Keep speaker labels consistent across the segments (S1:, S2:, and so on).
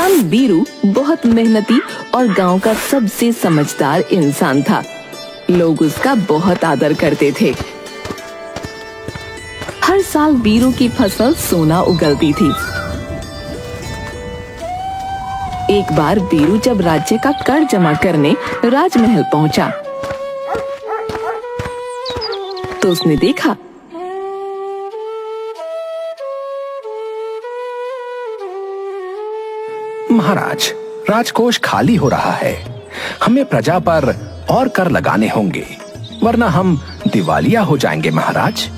S1: किसान बीरू बहुत मेहनती और गांव का सबसे समझदार इंसान था। लोग उसका बहुत आदर करते थे। हर साल बीरू की फसल सोना उगलती थी। एक बार बीरू जब राज्य का कर जमा करने राजमहल पहुंचा, तो उसने देखा
S2: महाराज, राजकोष खाली हो रहा है। हमें प्रजा पर और कर लगाने होंगे, वरना हम दिवालिया हो जाएंगे महाराज।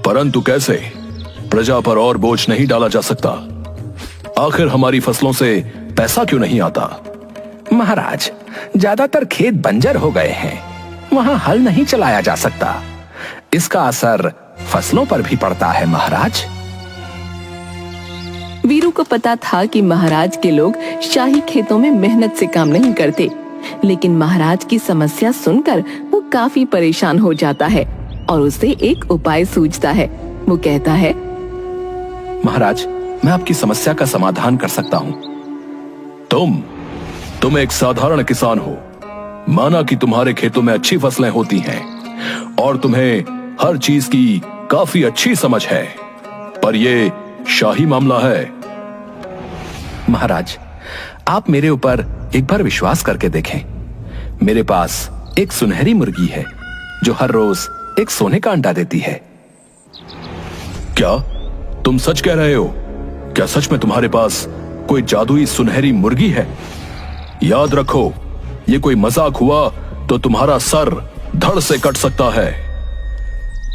S3: परंतु कैसे? प्रजा पर और बोझ नहीं डाला जा सकता। आखिर हमारी फसलों से पैसा क्यों नहीं आता?
S2: महाराज, ज्यादातर खेत बंजर हो गए हैं, वहां हल नहीं चलाया जा सकता। इसका असर फसलों पर भी पड़ता है महाराज।
S1: वीरू को पता था कि महाराज के लोग शाही खेतों में मेहनत से काम नहीं करते, लेकिन महाराज की समस्या सुनकर वो काफी परेशान हो जाता है और उसे एक उपाय सूझता है। वो कहता है,
S2: महाराज, मैं आपकी समस्या का समाधान कर सकता हूँ।
S3: तुम एक साधारण किसान हो। माना कि तुम्हारे खेतों में अच्छी फसलें होती हैं और तुम्हें हर चीज की काफी अच्छी समझ है, पर ये शाही मामला है।
S2: महाराज, आप मेरे ऊपर एक बार विश्वास करके देखें। मेरे पास एक सुनहरी मुर्गी है जो हर रोज एक सोने का अंडा देती है।
S3: क्या तुम सच कह रहे हो? क्या सच में तुम्हारे पास कोई जादुई सुनहरी मुर्गी है? याद रखो, ये कोई मजाक हुआ तो तुम्हारा सर धड़ से कट सकता है।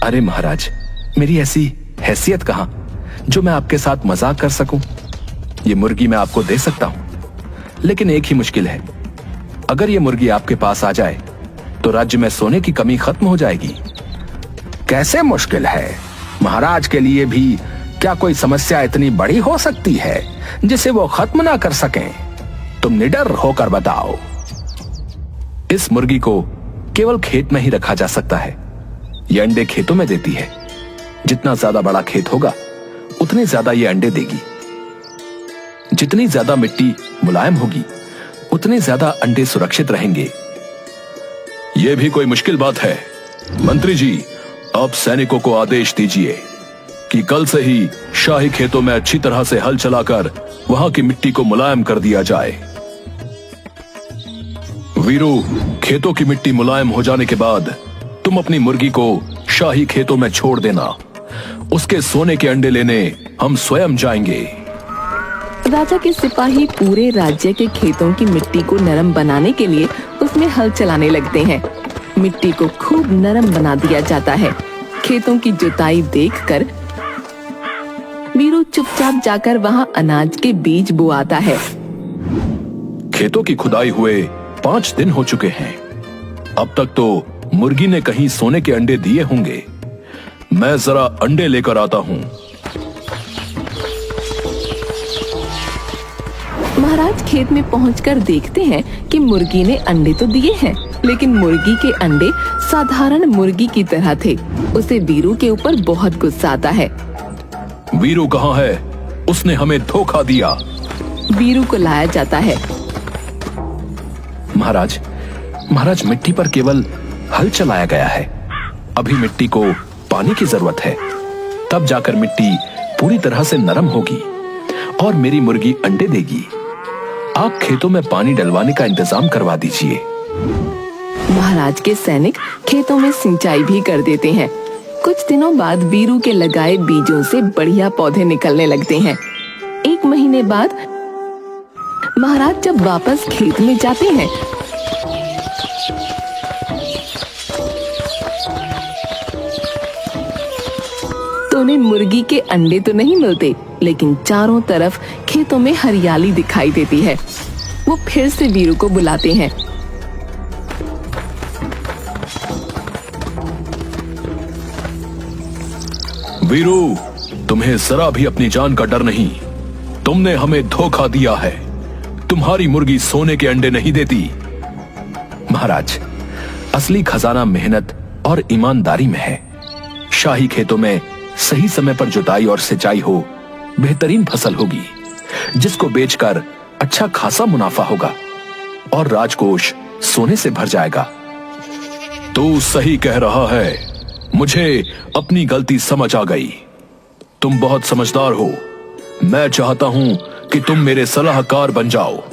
S2: अरे महाराज, मेरी ऐसी हैसियत कहां जो मैं आपके साथ मजाक कर सकूं। ये मुर्गी मैं आपको दे सकता हूं, लेकिन एक ही मुश्किल है। अगर ये मुर्गी आपके पास आ जाए तो राज्य में सोने की कमी खत्म हो जाएगी। कैसे मुश्किल है? महाराज के लिए भी क्या कोई समस्या इतनी बड़ी हो सकती है जिसे वो खत्म ना कर सकें? तुम निडर होकर बताओ। इस मुर्गी को केवल खेत में ही रखा जा सकता है। ये अंडे खेतों में देती है। जितना ज्यादा बड़ा खेत होगा उतने ज्यादा ये अंडे देगी। जितनी ज्यादा मिट्टी मुलायम होगी उतने ज्यादा अंडे सुरक्षित रहेंगे।
S3: यह भी कोई मुश्किल बात है? मंत्री जी, अब सैनिकों को आदेश दीजिए कि कल से ही शाही खेतों में अच्छी तरह से हल चलाकर वहां की मिट्टी को मुलायम कर दिया जाए। वीरू, खेतों की मिट्टी मुलायम हो जाने के बाद तुम अपनी मुर्गी को शाही खेतों में छोड़ देना। उसके सोने के अंडे लेने हम स्वयं जाएंगे।
S1: राजा के सिपाही पूरे राज्य के खेतों की मिट्टी को नरम बनाने के लिए उसमें हल चलाने लगते हैं। मिट्टी को खूब नरम बना दिया जाता है। खेतों की जुताई देखकर वीरू चुपचाप जाकर वहां अनाज के बीज बोआता है।
S3: खेतों की खुदाई हुए 5 दिन हो चुके हैं। अब तक तो मुर्गी ने कहीं सोने के अंडे दिए होंगे। मैं जरा अंडे लेकर आता हूँ।
S1: महाराज खेत में पहुंचकर देखते हैं कि मुर्गी ने अंडे तो दिए हैं, लेकिन मुर्गी के अंडे साधारण मुर्गी की तरह थे। उसे वीरू के ऊपर बहुत गुस्सा आता है।
S3: वीरू कहाँ है? उसने हमें धोखा दिया।
S1: वीरू को लाया जाता है।
S2: महाराज, मिट्टी पर केवल हल चलाया गया है। अभी मिट्टी को पानी की जरूरत है, तब जाकर मिट्टी पूरी तरह से नरम होगी और मेरी मुर्गी अंडे देगी। आप खेतों में पानी डलवाने का इंतजाम करवा दीजिए।
S1: महाराज के सैनिक खेतों में सिंचाई भी कर देते हैं। कुछ दिनों बाद वीरू के लगाए बीजों से बढ़िया पौधे निकलने लगते हैं। 1 महीने बाद महाराज जब वापस खेत में जाते हैं तो उन्हें मुर्गी के अंडे तो नहीं मिलते, लेकिन चारों तरफ खेतों में हरियाली दिखाई देती है। वो फिर से वीरू को बुलाते हैं।
S3: वीरू, तुम्हें जरा भी अपनी जान का डर नहीं। तुमने हमें धोखा दिया है। तुम्हारी मुर्गी सोने के अंडे नहीं देती।
S2: महाराज, असली खजाना मेहनत और ईमानदारी में है। शाही खेतों में सही समय पर जुताई और सिंचाई हो, बेहतरीन फसल होगी। जिसको बेचकर अच्छा खासा मुनाफा होगा और राजकोष सोने से भर जाएगा।
S3: तू सही कह रहा है, मुझे अपनी गलती समझ आ गई। तुम बहुत समझदार हो। मैं चाहता हूं कि तुम मेरे सलाहकार बन जाओ।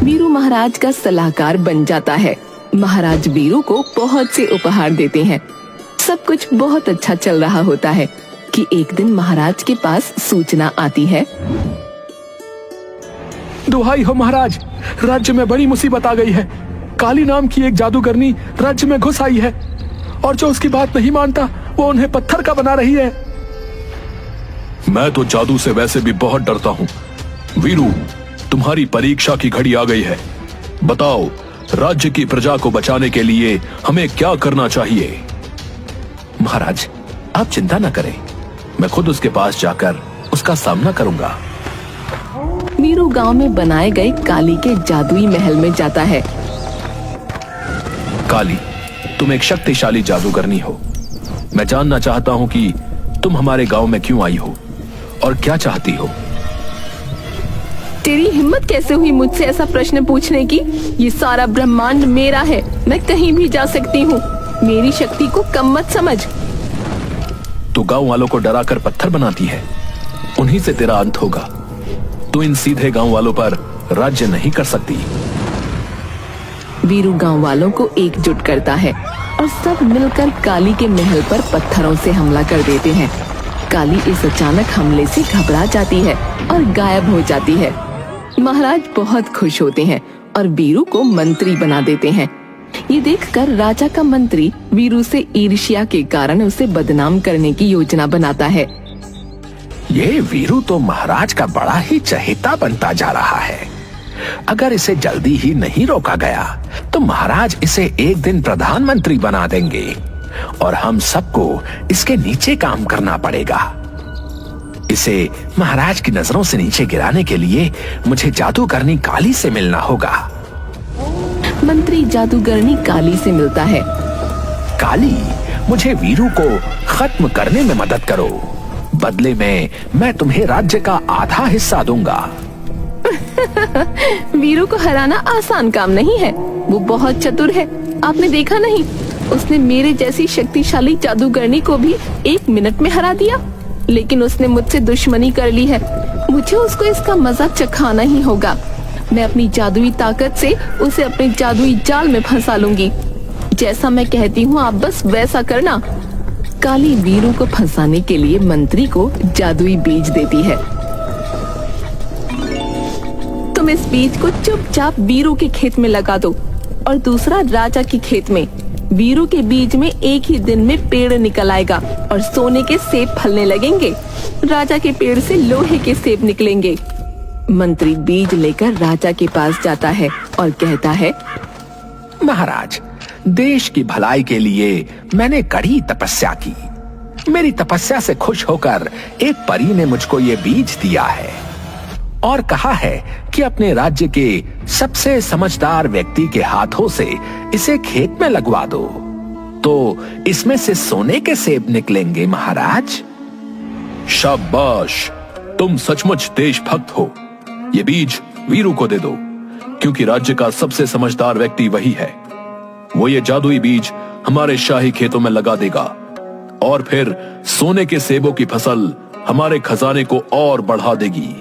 S1: वीरू महाराज का सलाहकार बन जाता है। महाराज वीरू को बहुत से उपहार देते हैं। सब कुछ बहुत अच्छा चल रहा होता है कि एक दिन महाराज के पास सूचना आती है।
S2: दुहाई हो महाराज, राज्य में बड़ी मुसीबत आ गई है। काली नाम की एक जादूगरनी राज्य में घुस आई है और जो उसकी बात नहीं मानता वो उन्हें पत्थर का बना रही है।
S3: मैं तो जादू से वैसे भी बहुत डरता हूं। वीरू, तुम्हारी परीक्षा की घड़ी आ गई है। बताओ, राज्य की प्रजा को बचाने के लिए हमें क्या करना चाहिए?
S2: महाराज, आप चिंता न करें, मैं खुद उसके पास जाकर उसका सामना करूंगा।
S1: वीरू गांव में बनाए गए काली के जादुई महल में जाता है।
S2: काली, तुम एक शक्तिशाली जादूगरनी हो। मैं जानना चाहता हूं कि तुम हमारे गांव में क्यों आई हो और क्या चाहती हो।
S1: तेरी हिम्मत कैसे हुई मुझसे ऐसा प्रश्न पूछने की? ये सारा ब्रह्मांड मेरा है, मैं कहीं भी जा सकती हूँ। मेरी शक्ति को कम मत समझ।
S2: तू गांव वालों को डराकर पत्थर बनाती है, उन्हीं से तेरा अंत होगा। तू इन सीधे गांव वालों पर राज्य नहीं कर सकती।
S1: वीरू गांव वालों को एकजुट करता है और सब मिलकर काली के महल पर पत्थरों से हमला कर देते हैं। काली इस अचानक हमले से घबरा जाती है और गायब हो जाती है। महाराज बहुत खुश होते हैं और वीरू को मंत्री बना देते हैं। ये देखकर राजा का मंत्री वीरू से ईर्ष्या के कारण उसे बदनाम करने की योजना बनाता है।
S2: ये वीरू तो महाराज का बड़ा ही चहेता बनता जा रहा है। अगर इसे जल्दी ही नहीं रोका गया तो महाराज इसे एक दिन प्रधानमंत्री बना देंगे और हम सबको इसके नीचे काम करना पड़ेगा। इसे महाराज की नजरों से नीचे गिराने के लिए मुझे जादूगरनी काली से मिलना होगा।
S1: मंत्री जादूगरनी काली से मिलता है।
S2: काली, मुझे वीरू को खत्म करने में मदद करो। बदले में मैं तुम्हें राज्य का आधा हिस्सा दूंगा।
S1: वीरू को हराना आसान काम नहीं है। वो बहुत चतुर है। आपने देखा नहीं, उसने मेरे जैसी शक्तिशाली जादूगरनी को भी 1 मिनट में हरा दिया। लेकिन उसने मुझसे दुश्मनी कर ली है। मुझे उसको इसका मजा चखाना ही होगा। मैं अपनी जादुई ताकत से उसे अपने जादुई जाल में फंसा लूंगी। जैसा मैं कहती हूँ आप बस वैसा करना। काली वीरू को फंसाने के लिए मंत्री को जादुई बीज देती है। तुम इस बीज को चुपचाप वीरू के खेत में लगा दो और दूसरा राजा के खेत में। वीरू के बीज में एक ही दिन में पेड़ निकल आएगा और सोने के सेब फलने लगेंगे। राजा के पेड़ से लोहे के सेब निकलेंगे। मंत्री बीज लेकर राजा के पास जाता है और कहता है,
S2: महाराज, देश की भलाई के लिए मैंने कड़ी तपस्या की। मेरी तपस्या से खुश होकर एक परी ने मुझको ये बीज दिया है और कहा है कि अपने राज्य के सबसे समझदार व्यक्ति के हाथों से इसे खेत में लगवा दो तो इसमें से सोने के सेब निकलेंगे। महाराज,
S3: शाबाश, तुम सचमुच देशभक्त हो। ये बीज वीरू को दे दो, क्योंकि राज्य का सबसे समझदार व्यक्ति वही है। वो ये जादुई बीज हमारे शाही खेतों में लगा देगा और फिर सोने के सेबों की फसल हमारे खजाने को और बढ़ा देगी।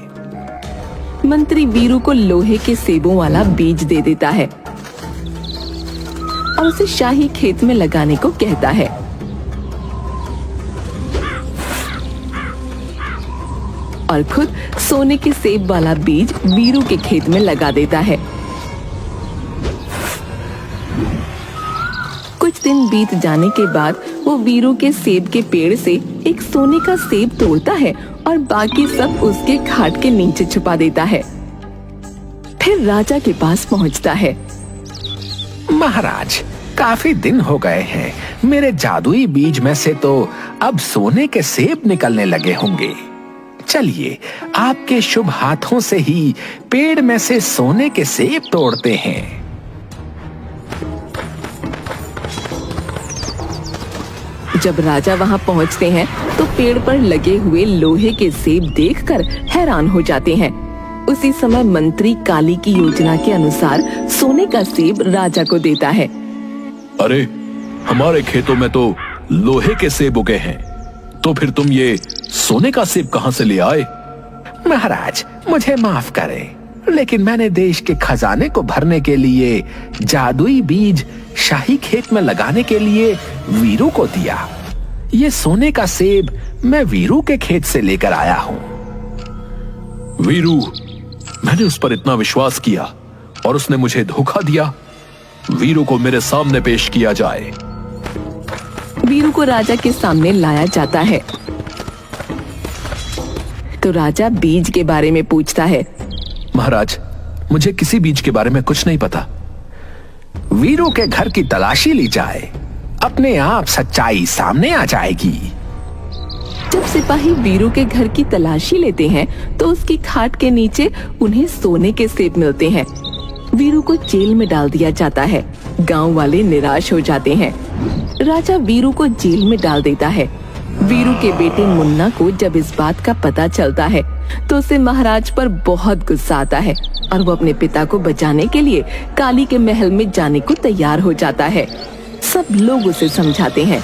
S1: मंत्री वीरू को लोहे के सेबों वाला बीज दे देता है और उसे शाही खेत में लगाने को कहता है। और खुद सोने के सेब वाला बीज वीरू के खेत में लगा देता है। कुछ दिन बीत जाने के बाद वो वीरू के सेब के पेड़ से एक सोने का सेब तोड़ता है और बाकी सब उसके खाट के नीचे छुपा देता है। फिर राजा के पास पहुंचता है।
S2: महाराज, काफी दिन हो गए हैं। मेरे जादुई बीज में से तो अब सोने के सेब निकलने लगे होंगे। चलिए, आपके शुभ हाथों से ही पेड़ में से सोने के सेब तोड़ते हैं।
S1: जब राजा वहां पहुंचते हैं तो पेड़ पर लगे हुए लोहे के सेब देखकर हैरान हो जाते हैं। उसी समय मंत्री काली की योजना के अनुसार सोने का सेब राजा को देता है।
S3: अरे, हमारे खेतों में तो लोहे के सेब उगे हैं, तो फिर तुम ये सोने का सेब कहां से ले आए?
S2: महाराज, मुझे माफ करें, लेकिन मैंने देश के खजाने को भरने के लिए जादुई बीज शाही खेत में लगाने के लिए वीरू को दिया। ये सोने का सेब मैं वीरू के खेत से लेकर आया हूँ।
S3: वीरू, मैंने उस पर इतना विश्वास किया और उसने मुझे धोखा दिया। वीरू को मेरे सामने पेश किया जाए।
S1: वीरू को राजा के सामने लाया जाता है तो राजा बीज के बारे में पूछता है।
S2: महाराज, मुझे किसी बीज के बारे में कुछ नहीं पता। वीरू के घर की तलाशी ली जाए, अपने आप सच्चाई सामने आ जाएगी।
S1: जब सिपाही वीरू के घर की तलाशी लेते हैं तो उसकी खाट के नीचे उन्हें सोने के सेब मिलते हैं। वीरू को जेल में डाल दिया जाता है। गांव वाले निराश हो जाते हैं। राजा वीरू को जेल में डाल देता है। वीरू के बेटे मुन्ना को जब इस बात का पता चलता है तो उसे महाराज पर बहुत गुस्सा आता है और वो अपने पिता को बचाने के लिए काली के महल में जाने को तैयार हो जाता है। सब लोग उसे समझाते हैं।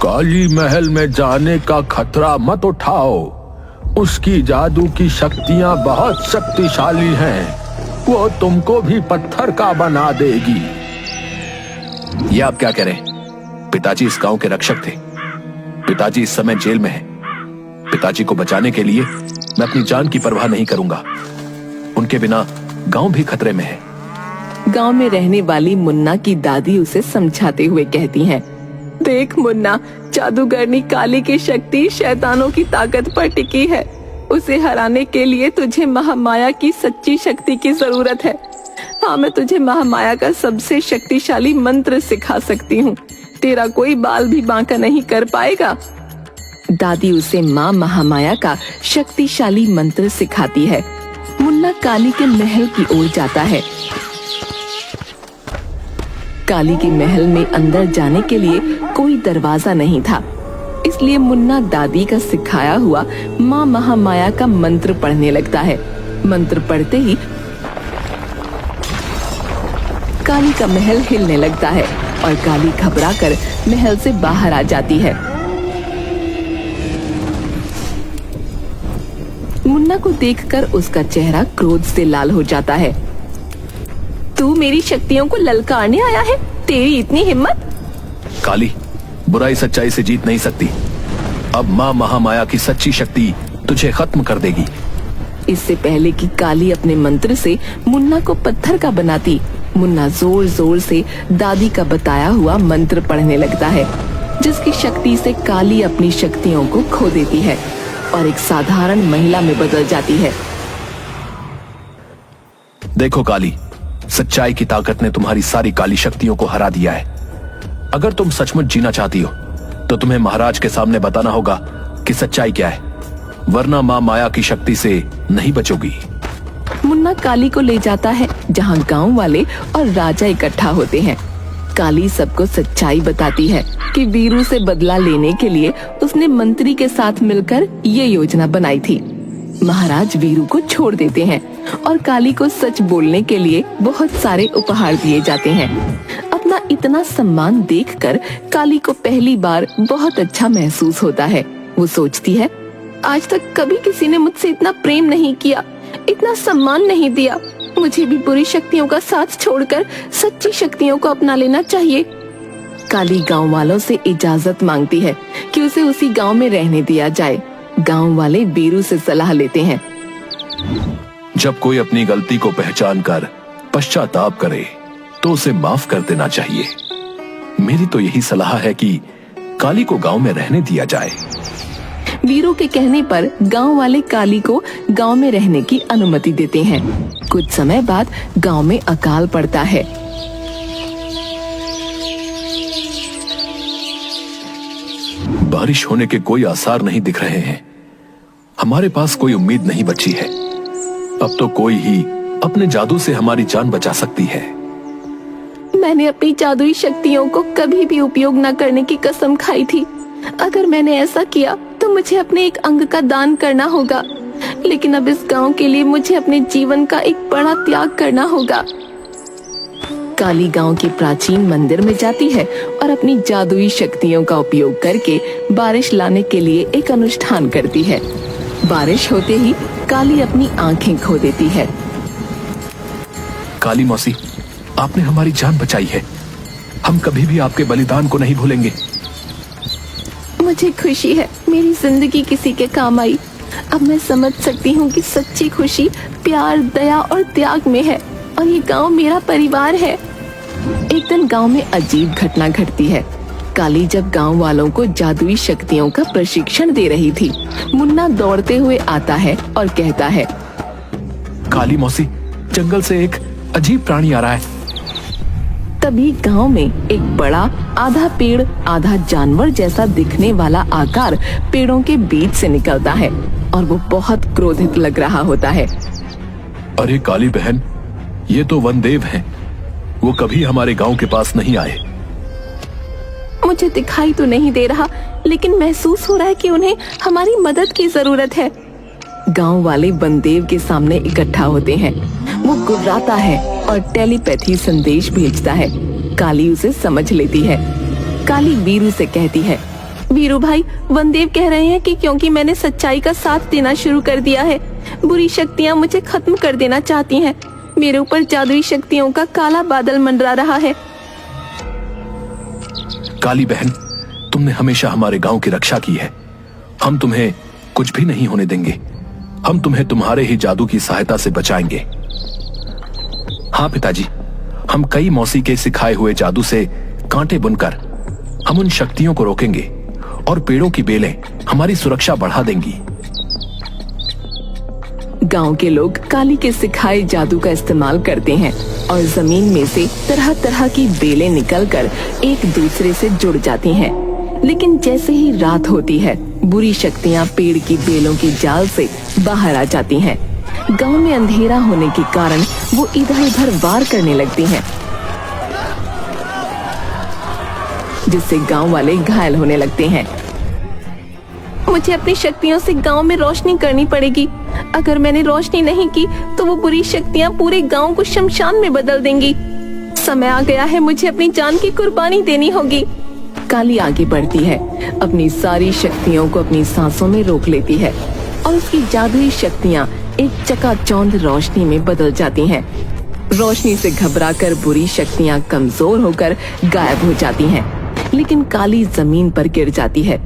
S3: काली महल में जाने का खतरा मत उठाओ, उसकी जादू की शक्तियां बहुत शक्तिशाली हैं, वो तुमको भी पत्थर का बना देगी।
S2: ये आप क्या कह रहे हैं? पिताजी इस गांव के रक्षक थे। पिताजी इस समय जेल में हैं। पिताजी को बचाने के लिए मैं अपनी जान की परवाह नहीं करूंगा। उनके बिना गांव भी खतरे में है।
S1: गांव में रहने वाली मुन्ना की दादी उसे समझाते हुए कहती हैं, देख मुन्ना, जादूगरनी काली की शक्ति शैतानों की ताकत पर टिकी है। उसे हराने के लिए तुझे महामाया की सच्ची शक्ति की जरूरत है। हाँ, मैं तुझे महामाया का सबसे शक्तिशाली मंत्र सिखा सकती हूँ। तेरा कोई बाल भी बांका नहीं कर पाएगा। दादी उसे माँ महामाया का शक्तिशाली मंत्र सिखाती है। मुन्ना काली के महल की ओर जाता है। काली के महल में अंदर जाने के लिए कोई दरवाजा नहीं था, इसलिए मुन्ना दादी का सिखाया हुआ माँ महामाया का मंत्र पढ़ने लगता है। मंत्र पढ़ते ही काली का महल हिलने लगता है और काली घबराकर महल से बाहर आ जाती है। मुन्ना को देखकर उसका चेहरा क्रोध से लाल हो जाता है। तू मेरी शक्तियों को ललकारने आया है? तेरी इतनी हिम्मत?
S2: काली, बुराई सच्चाई से जीत नहीं सकती। अब माँ महामाया की सच्ची शक्ति तुझे खत्म कर देगी।
S1: इससे पहले कि काली अपने मंत्र से मुन्ना को पत्थर का बनाती, मुन्ना जोर जोर से दादी का बताया हुआ मंत्र पढ़ने लगता है, जिसकी शक्ति से काली अपनी शक्तियों को खो देती है और एक साधारण महिला में बदल जाती है।
S2: देखो काली, सच्चाई की ताकत ने तुम्हारी सारी काली शक्तियों को हरा दिया है। अगर तुम सचमुच जीना चाहती हो तो तुम्हें महाराज के सामने बताना होगा कि सच्चाई क्या है, वरना माँ माया की शक्ति से नहीं बचोगी।
S1: मुन्ना काली को ले जाता है जहाँ गांव वाले और राजा इकट्ठा होते हैं। काली सबको सच्चाई बताती है कि वीरू से बदला लेने के लिए उसने मंत्री के साथ मिलकर ये योजना बनाई थी। महाराज वीरू को छोड़ देते हैं और काली को सच बोलने के लिए बहुत सारे उपहार दिए जाते हैं। अपना इतना सम्मान देखकर काली को पहली बार बहुत अच्छा महसूस होता है। वो सोचती है, आज तक कभी किसी ने मुझसे इतना प्रेम नहीं किया, इतना सम्मान नहीं दिया। मुझे भी बुरी शक्तियों का साथ छोड़कर सच्ची शक्तियों को अपना लेना चाहिए। काली गांव वालों से इजाजत मांगती है कि उसे उसी गांव में रहने दिया जाए। गांव वाले वीरू से सलाह लेते हैं।
S2: जब कोई अपनी गलती को पहचान कर पश्चाताप करे तो उसे माफ कर देना चाहिए। मेरी तो यही सलाह है कि काली को गांव में रहने दिया जाए।
S1: वीरू के कहने पर गांव वाले काली को गांव में रहने की अनुमति देते हैं। कुछ समय बाद गांव में अकाल पड़ता है।
S2: बारिश होने के कोई आसार नहीं दिख रहे हैं। हमारे पास कोई उम्मीद नहीं बची है। अब तो कोई ही अपने जादू से हमारी जान बचा सकती है।
S1: मैंने अपनी जादुई शक्तियों को कभी भी उपयोग न करने की कसम खाई थी। अगर मैंने ऐसा किया तो मुझे अपने एक अंग का दान करना होगा, लेकिन अब इस गांव के लिए मुझे अपने जीवन का एक बड़ा त्याग करना होगा। काली गांव के प्राचीन मंदिर में जाती है और अपनी जादुई शक्तियों का उपयोग करके बारिश लाने के लिए एक अनुष्ठान करती है। बारिश होते ही काली अपनी आंखें खो देती है।
S2: काली मौसी, आपने हमारी जान बचाई है। हम कभी भी आपके बलिदान को नहीं भूलेंगे।
S1: मुझे खुशी है मेरी जिंदगी किसी के काम आई। अब मैं समझ सकती हूँ कि सच्ची खुशी प्यार, दया और त्याग में है, और ये गांव मेरा परिवार है। एक दिन गांव में अजीब घटना घटती है। काली जब गांव वालों को जादुई शक्तियों का प्रशिक्षण दे रही थी, मुन्ना दौड़ते हुए आता है और कहता है,
S2: काली मौसी, जंगल से एक अजीब प्राणी आ रहा है।
S1: तभी गांव में एक बड़ा आधा पेड़ आधा जानवर जैसा दिखने वाला आकार पेड़ों के बीच से निकलता है और वो बहुत क्रोधित लग रहा होता है।
S3: अरे काली बहन, ये तो वनदेव हैं। वो कभी हमारे गांव के पास नहीं आए।
S1: मुझे दिखाई तो नहीं दे रहा, लेकिन महसूस हो रहा है कि उन्हें हमारी मदद की जरूरत है। गांव वाले वनदेव के सामने इकट्ठा होते हैं। वो गुर्राता है और टेलीपैथी संदेश भेजता है। काली उसे समझ लेती है। काली वीरू से कहती है, वीरू भाई, वनदेव कह रहे हैं कि क्योंकि मैंने सच्चाई का साथ देना शुरू कर दिया है, बुरी शक्तियाँ मुझे खत्म कर देना चाहती हैं। मेरे ऊपर जादुई शक्तियों का काला बादल मंडरा रहा है।
S2: काली बहन, तुमने हमेशा हमारे गांव की रक्षा की है। हम तुम्हें कुछ भी नहीं होने देंगे। हम तुम्हें तुम्हारे ही जादू की सहायता से बचाएंगे। हाँ पिताजी, हम कई मौसी के सिखाए हुए जादू से कांटे बुनकर हम उन शक्तियों को रोकेंगे और पेड़ों की बेलें हमारी सुरक्षा बढ़ा देंगी।
S1: गांव के लोग काली के सिखाए जादू का इस्तेमाल करते हैं और जमीन में से तरह तरह की बेलें निकलकर एक दूसरे से जुड़ जाती हैं। लेकिन जैसे ही रात होती है, बुरी शक्तियां पेड़ की बेलों की जाल से बाहर आ जाती हैं। गांव में अंधेरा होने के कारण वो इधर उधर वार करने लगती हैं, जिससे गांव वाले घायल होने लगते हैं। मुझे अपनी शक्तियों से गांव में रोशनी करनी पड़ेगी। अगर मैंने रोशनी नहीं की तो वो बुरी शक्तियां पूरे गांव को शमशान में बदल देंगी। समय आ गया है, मुझे अपनी जान की कुर्बानी देनी होगी। काली आगे बढ़ती है, अपनी सारी शक्तियों को अपनी सांसों में रोक लेती है और उसकी जादुई शक्तियां एक चकाचौंध रोशनी में बदल जाती हैं। रोशनी से घबराकर बुरी शक्तियां कमजोर होकर गायब हो जाती हैं, लेकिन काली जमीन पर गिर जाती है।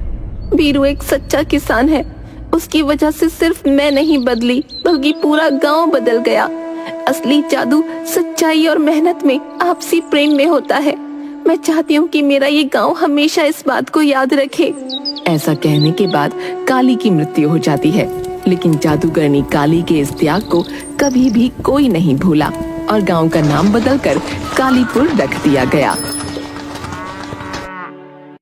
S1: वीरू एक सच्चा किसान है। उसकी वजह से सिर्फ मैं नहीं बदली, बल्कि पूरा गांव बदल गया। असली जादू सच्चाई और मेहनत में, आपसी प्रेम में होता है। मैं चाहती हूँ कि मेरा ये गांव हमेशा इस बात को याद रखे। ऐसा कहने के बाद काली की मृत्यु हो जाती है, लेकिन जादूगरनी काली के इस त्याग को कभी भी कोई नहीं भूला और गांव का नाम बदलकर कालीपुर रख दिया गया।